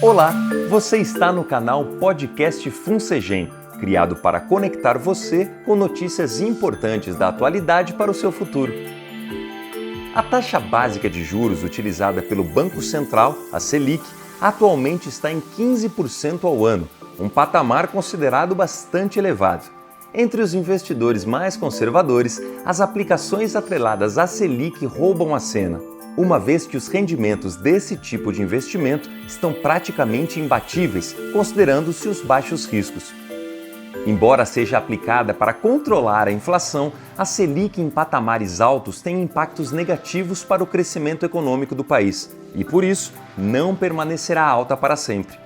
Olá, você está no canal Podcast Funsegem, criado para conectar você com notícias importantes da atualidade para o seu futuro. A taxa básica de juros utilizada pelo Banco Central, a Selic, atualmente está em 15% ao ano, um patamar considerado bastante elevado. Entre os investidores mais conservadores, as aplicações atreladas à Selic roubam a cena, uma vez que os rendimentos desse tipo de investimento estão praticamente imbatíveis, considerando-se os baixos riscos. Embora seja aplicada para controlar a inflação, a Selic em patamares altos tem impactos negativos para o crescimento econômico do país e, por isso, não permanecerá alta para sempre.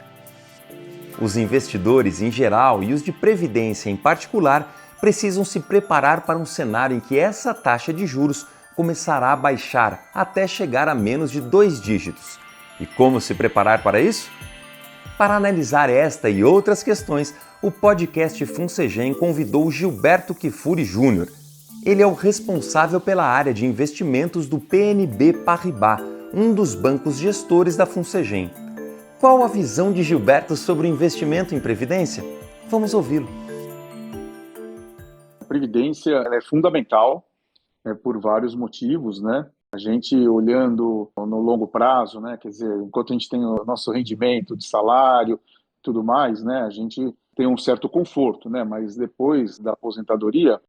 Os investidores em geral e os de previdência em particular precisam se preparar para um cenário em que essa taxa de juros começará a baixar até chegar a menos de 2 dígitos. E como se preparar para isso? Para analisar esta e outras questões, o podcast Funsegem convidou Gilberto Kfouri Júnior. Ele é o responsável pela área de investimentos do BNP Paribas, um dos bancos gestores da Funsegem. Qual a visão de Gilberto sobre o investimento em previdência? Vamos ouvi-lo. A previdência é fundamental por vários motivos, né? A gente olhando no longo prazo, né? Quer dizer, enquanto a gente tem o nosso rendimento de salário e tudo mais, né? A gente tem um certo conforto, né? Mas depois da aposentadoria,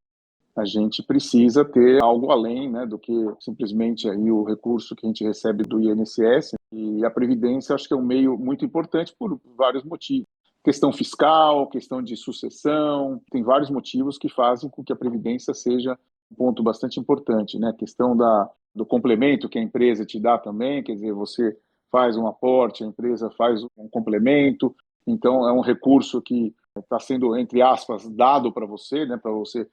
a gente precisa ter algo além, né, do que simplesmente aí o recurso que a gente recebe do INSS. E a Previdência acho que é um meio muito importante por vários motivos. Questão fiscal, questão de sucessão, tem vários motivos que fazem com que a Previdência seja um ponto bastante importante, né? A questão do complemento que a empresa te dá também, quer dizer, você faz um aporte, a empresa faz um complemento, então é um recurso que está sendo, entre aspas, dado para você, né, para você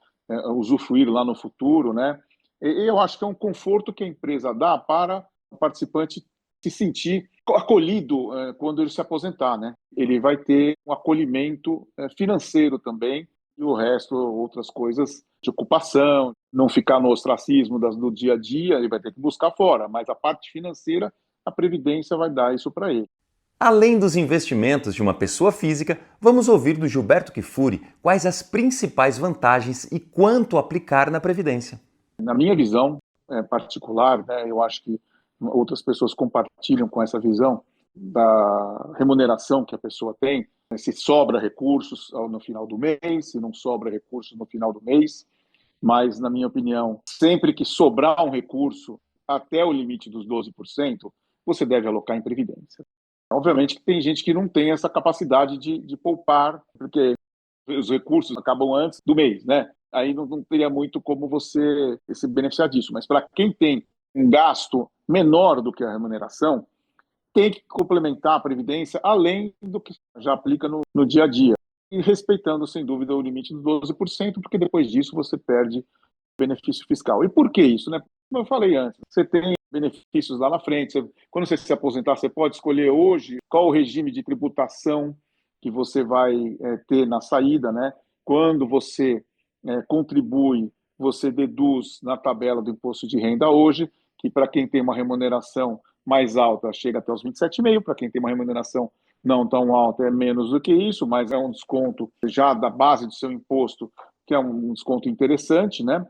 usufruir lá no futuro, né? E eu acho que é um conforto que a empresa dá para o participante se sentir acolhido quando ele se aposentar, né? Ele vai ter um acolhimento financeiro também e o resto, outras coisas de ocupação, não ficar no ostracismo do dia a dia, ele vai ter que buscar fora, mas a parte financeira, a Previdência vai dar isso para ele. Além dos investimentos de uma pessoa física, vamos ouvir do Gilberto Kfouri quais as principais vantagens e quanto aplicar na Previdência. Na minha visão particular, né, eu acho que outras pessoas compartilham com essa visão da remuneração que a pessoa tem, né, se sobra recursos no final do mês, se não sobra recursos no final do mês, mas, na minha opinião, sempre que sobrar um recurso até o limite dos 12%, você deve alocar em Previdência. Obviamente que tem gente que não tem essa capacidade de poupar, porque os recursos acabam antes do mês, né? Aí não teria muito como você se beneficiar disso. Mas para quem tem um gasto menor do que a remuneração, tem que complementar a Previdência além do que já aplica no dia a dia. E respeitando, sem dúvida, o limite dos 12%, porque depois disso você perde benefício fiscal. E por que isso, né? Como eu falei antes, você tem benefícios lá na frente. Quando você se aposentar, você pode escolher hoje qual o regime de tributação que você vai ter na saída, né? Quando você contribui, você deduz na tabela do imposto de renda hoje, que para quem tem uma remuneração mais alta chega até os 27,5%, para quem tem uma remuneração não tão alta é menos do que isso, mas é um desconto já da base do seu imposto, que é um desconto interessante, né?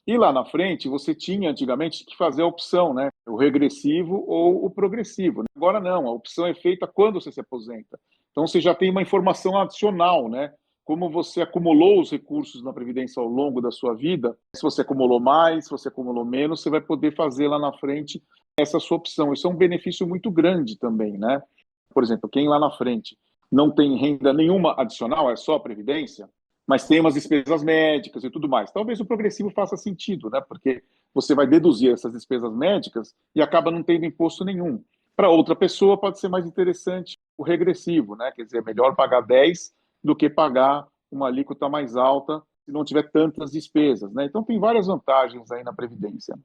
E lá na frente, você tinha antigamente que fazer a opção, né? O regressivo ou o progressivo. Agora não, a opção é feita quando você se aposenta. Então você já tem uma informação adicional, né? Como você acumulou os recursos na Previdência ao longo da sua vida, se você acumulou mais, se você acumulou menos, você vai poder fazer lá na frente essa sua opção. Isso é um benefício muito grande também, né? Por exemplo, quem lá na frente não tem renda nenhuma adicional, é só a Previdência, mas tem umas despesas médicas e tudo mais. Talvez o progressivo faça sentido, né? Porque você vai deduzir essas despesas médicas e acaba não tendo imposto nenhum. Para outra pessoa pode ser mais interessante o regressivo, né? Quer dizer, é melhor pagar 10 do que pagar uma alíquota mais alta se não tiver tantas despesas, né? Então tem várias vantagens aí na Previdência.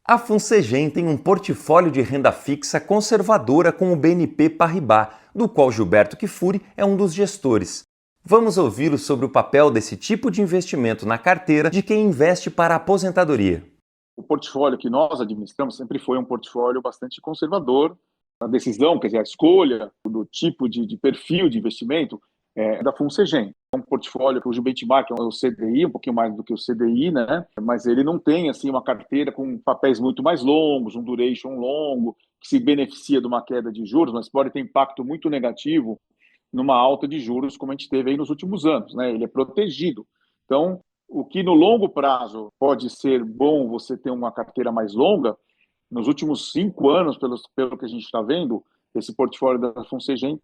A Funsegem tem um portfólio de renda fixa conservadora com o BNP Paribas, do qual Gilberto Kfouri é um dos gestores. Vamos ouvi-lo sobre o papel desse tipo de investimento na carteira de quem investe para a aposentadoria. O portfólio que nós administramos sempre foi um portfólio bastante conservador, a decisão, quer dizer, a escolha do tipo de perfil de investimento é da FunCegem. É um portfólio cujo benchmark é o CDI, um pouquinho mais do que o CDI, né? Mas ele não tem assim uma carteira com papéis muito mais longos, um duration longo, que se beneficia de uma queda de juros, mas pode ter impacto muito negativo numa alta de juros, como a gente teve aí nos últimos anos, né? Ele é protegido. Então, o que no longo prazo pode ser bom você ter uma carteira mais longa, nos últimos 5 anos, pelo que a gente está vendo, esse portfólio da FunCegem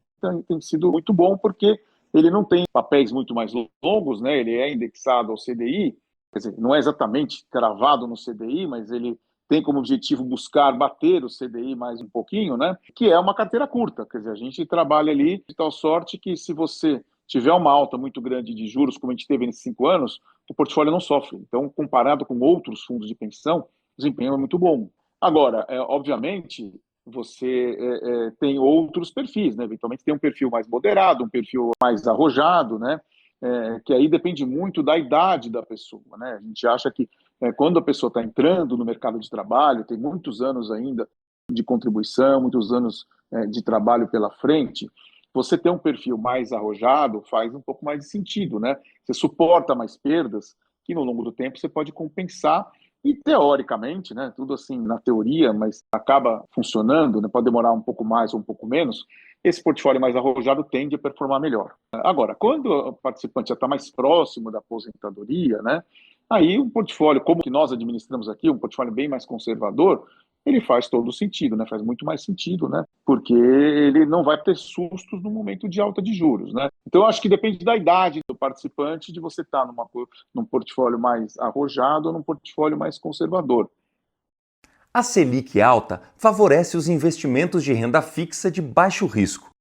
tem sido muito bom, porque ele não tem papéis muito mais longos, né? Ele é indexado ao CDI, quer dizer, não é exatamente cravado no CDI, mas ele tem como objetivo buscar bater o CDI mais um pouquinho, né? Que é uma carteira curta, quer dizer, a gente trabalha ali de tal sorte que se você tiver uma alta muito grande de juros, como a gente teve nesses 5 anos, o portfólio não sofre. Então, comparado com outros fundos de pensão, o desempenho é muito bom. Agora, obviamente, você tem outros perfis, né? Eventualmente tem um perfil mais moderado, um perfil mais arrojado, né? Que aí depende muito da idade da pessoa, né? A gente acha que quando a pessoa está entrando no mercado de trabalho, tem muitos anos ainda de contribuição, muitos anos de trabalho pela frente, você ter um perfil mais arrojado faz um pouco mais de sentido, né? Você suporta mais perdas que no longo do tempo você pode compensar e, teoricamente, né, tudo assim na teoria, mas acaba funcionando, né, pode demorar um pouco mais ou um pouco menos, esse portfólio mais arrojado tende a performar melhor. Agora, quando o participante já está mais próximo da aposentadoria, né, aí um portfólio, como que nós administramos aqui, um portfólio bem mais conservador, ele faz todo o sentido, né? Faz muito mais sentido, né? Porque ele não vai ter sustos no momento de alta de juros, né? Então, eu acho que depende da idade do participante de você estar num portfólio mais arrojado ou num portfólio mais conservador. A Selic alta favorece os investimentos de renda fixa de baixo risco.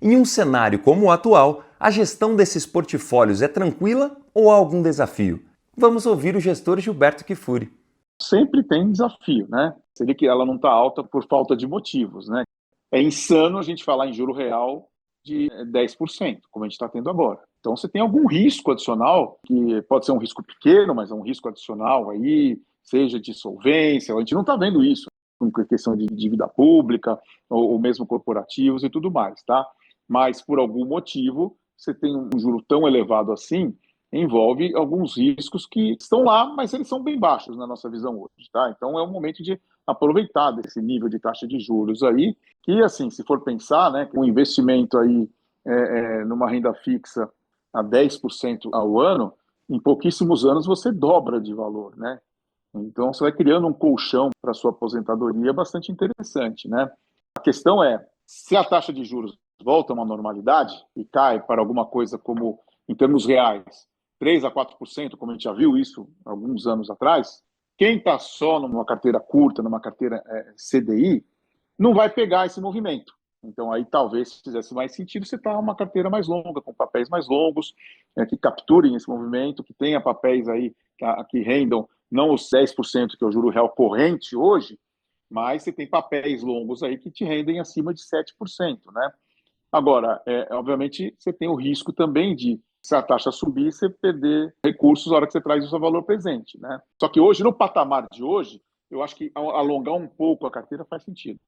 Em um cenário como o atual, a gestão desses portfólios é tranquila ou há algum desafio? Vamos ouvir o gestor Gilberto Kifuri. Sempre tem desafio, né? Seria que ela não está alta por falta de motivos, né? É insano a gente falar em juro real de 10%, como a gente está tendo agora. Então, você tem algum risco adicional, que pode ser um risco pequeno, mas é um risco adicional aí, seja de solvência, a gente não está vendo isso com questão de dívida pública, ou mesmo corporativos e tudo mais, tá? Mas, por algum motivo, você tem um juro tão elevado assim, envolve alguns riscos que estão lá, mas eles são bem baixos na nossa visão hoje, tá? Então é um momento de aproveitar desse nível de taxa de juros aí, que assim, se for pensar, né, um investimento aí numa renda fixa a 10% ao ano, em pouquíssimos anos você dobra de valor, né? Então você vai criando um colchão para sua aposentadoria bastante interessante, né? A questão é, se a taxa de juros volta a uma normalidade e cai para alguma coisa como, em termos reais, 3 a 4%, como a gente já viu isso alguns anos atrás, quem está só numa carteira curta, numa carteira CDI, não vai pegar esse movimento. Então, aí talvez se fizesse mais sentido você estar uma carteira mais longa, com papéis mais longos, que capturem esse movimento, que tenha papéis aí que rendam não os 10% que é o juro real corrente hoje, mas você tem papéis longos aí que te rendem acima de 7%, né? Agora, obviamente, você tem o risco também de, se a taxa subir, você perder recursos na hora que você traz o seu valor presente, né? Só que hoje, no patamar de hoje, eu acho que alongar um pouco a carteira faz sentido.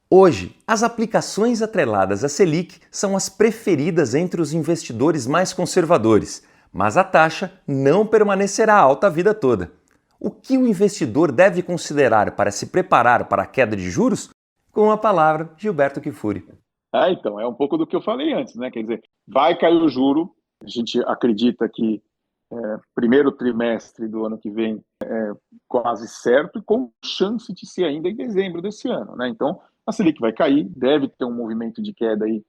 Hoje, as aplicações atreladas à Selic são as preferidas entre os investidores mais conservadores, mas a taxa não permanecerá alta a vida toda. O que o investidor deve considerar para se preparar para a queda de juros? Com a palavra, Gilberto Kifuri. Então, é um pouco do que eu falei antes, né? Quer dizer, vai cair o juro, a gente acredita que primeiro trimestre do ano que vem é quase certo, e com chance de ser ainda em dezembro desse ano, né? Então, a Selic vai cair, deve ter um movimento de queda aí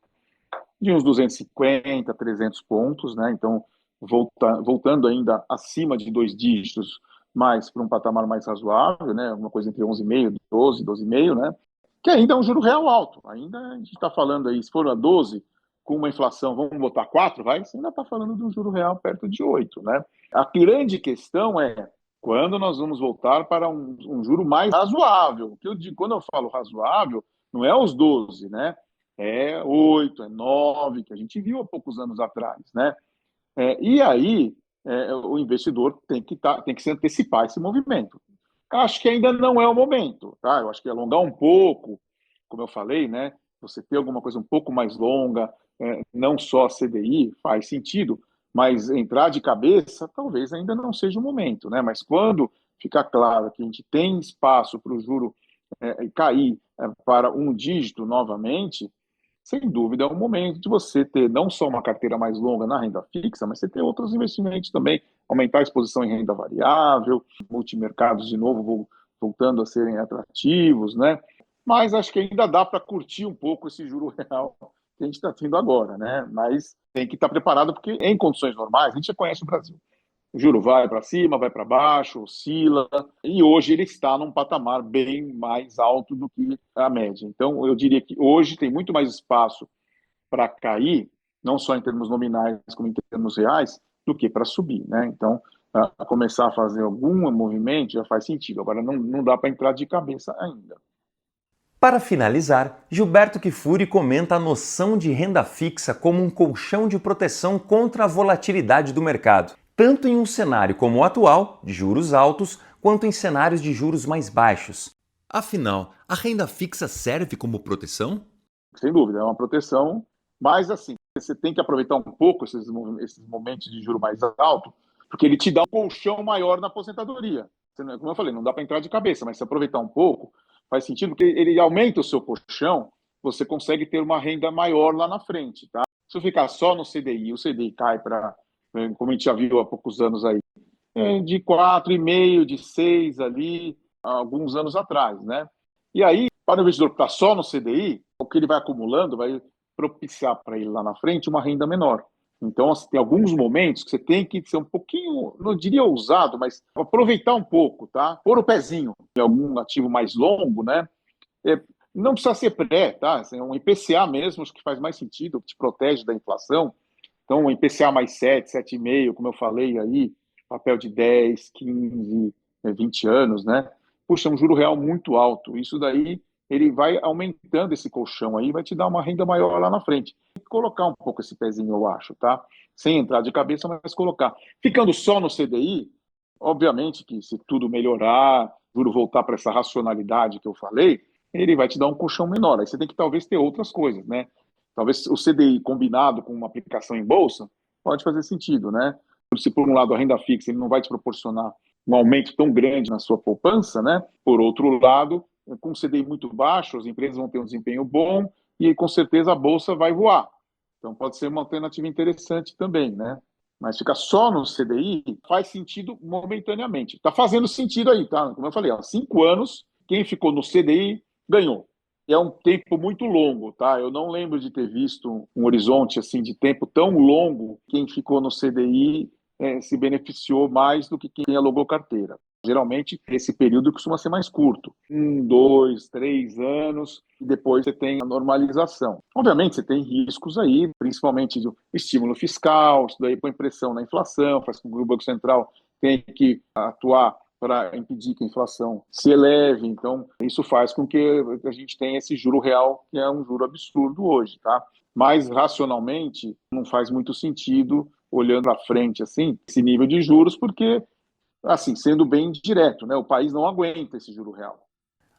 de uns 250, 300 pontos, né? Então, voltando ainda acima de 2 dígitos, mas para um patamar mais razoável, né? Uma coisa entre 11,5, 12, 12,5, né? Que ainda é um juro real alto. Ainda a gente está falando aí, se for a 12, com uma inflação, vamos botar 4, vai? Você ainda está falando de um juro real perto de 8, né? A grande questão é quando nós vamos voltar para um juro mais razoável. Que eu digo, quando eu falo razoável, não é os 12, né? É 8, é 9, que a gente viu há poucos anos atrás, né? E aí o investidor tem que se antecipar esse movimento. Acho que ainda não é o momento, tá? Eu acho que alongar um pouco, como eu falei, né, você ter alguma coisa um pouco mais longa, não só a CDI, faz sentido, mas entrar de cabeça talvez ainda não seja o momento, né? Mas quando ficar claro que a gente tem espaço para o juro cair para um dígito novamente, sem dúvida é um momento de você ter não só uma carteira mais longa na renda fixa, mas você ter outros investimentos também, aumentar a exposição em renda variável, multimercados de novo voltando a serem atrativos, né? Mas acho que ainda dá para curtir um pouco esse juro real que a gente está tendo agora, né? Mas tem que estar preparado, porque em condições normais, a gente já conhece o Brasil. O juro vai para cima, vai para baixo, oscila, e hoje ele está num patamar bem mais alto do que a média. Então, eu diria que hoje tem muito mais espaço para cair, não só em termos nominais, como em termos reais, do que para subir, né? Então, começar a fazer algum movimento já faz sentido. Agora, não dá para entrar de cabeça ainda. Para finalizar, Gilberto Kifuri comenta a noção de renda fixa como um colchão de proteção contra a volatilidade do mercado, tanto em um cenário como o atual, de juros altos, quanto em cenários de juros mais baixos. Afinal, a renda fixa serve como proteção? Sem dúvida, é uma proteção, mas assim, você tem que aproveitar um pouco esses momentos de juro mais alto, porque ele te dá um colchão maior na aposentadoria. Como eu falei, não dá para entrar de cabeça, mas se aproveitar um pouco, faz sentido, porque ele aumenta o seu colchão, você consegue ter uma renda maior lá na frente, tá? Se eu ficar só no CDI, o CDI cai para, como a gente já viu há poucos anos aí, de 4,5, de 6 ali, há alguns anos atrás, né? E aí, para o investidor que está só no CDI, o que ele vai acumulando vai propiciar para ele lá na frente uma renda menor. Então, assim, tem alguns momentos que você tem que ser um pouquinho, não diria ousado, mas aproveitar um pouco, tá? Pôr o pezinho em algum ativo mais longo, né? Não precisa ser pré, tá? É um IPCA mesmo, acho que faz mais sentido, te protege da inflação. Então, um IPCA mais 7, 7,5, como eu falei aí, papel de 10, 15, 20 anos, né? Puxa, é um juro real muito alto. Isso daí, ele vai aumentando esse colchão aí, vai te dar uma renda maior lá na frente. Tem que colocar um pouco esse pezinho, eu acho, tá? Sem entrar de cabeça, mas colocar. Ficando só no CDI, obviamente que se tudo melhorar, o juro voltar para essa racionalidade que eu falei, ele vai te dar um colchão menor. Aí você tem que talvez ter outras coisas, né? Talvez o CDI combinado com uma aplicação em bolsa pode fazer sentido, né? Se por um lado a renda fixa ele não vai te proporcionar um aumento tão grande na sua poupança, né? Por outro lado, com o CDI muito baixo, as empresas vão ter um desempenho bom e com certeza a bolsa vai voar. Então pode ser uma alternativa interessante também, né? Mas ficar só no CDI faz sentido momentaneamente. Está fazendo sentido aí, tá? Como eu falei, há 5 anos, quem ficou no CDI ganhou. É um tempo muito longo, tá? Eu não lembro de ter visto um horizonte assim de tempo tão longo. Quem ficou no CDI se beneficiou mais do que quem alugou carteira. Geralmente, esse período costuma ser mais curto. 1, 2, 3 anos, e depois você tem a normalização. Obviamente, você tem riscos aí, principalmente do estímulo fiscal, isso daí põe pressão na inflação, faz com que o Banco Central tenha que atuar para impedir que a inflação se eleve. Então, isso faz com que a gente tenha esse juro real, que é um juro absurdo hoje, tá? Mas, racionalmente, não faz muito sentido, olhando para frente, assim, esse nível de juros, porque, assim, sendo bem direto, né, o país não aguenta esse juro real.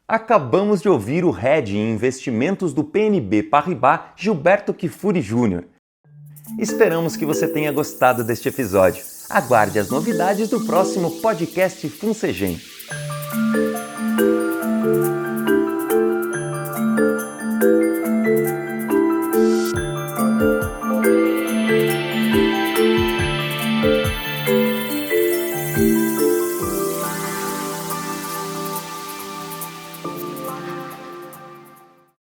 Acabamos de ouvir o Head em Investimentos do PNB Paribas, Gilberto Kifuri Júnior. Esperamos que você tenha gostado deste episódio. Aguarde as novidades do próximo podcast FunCegem.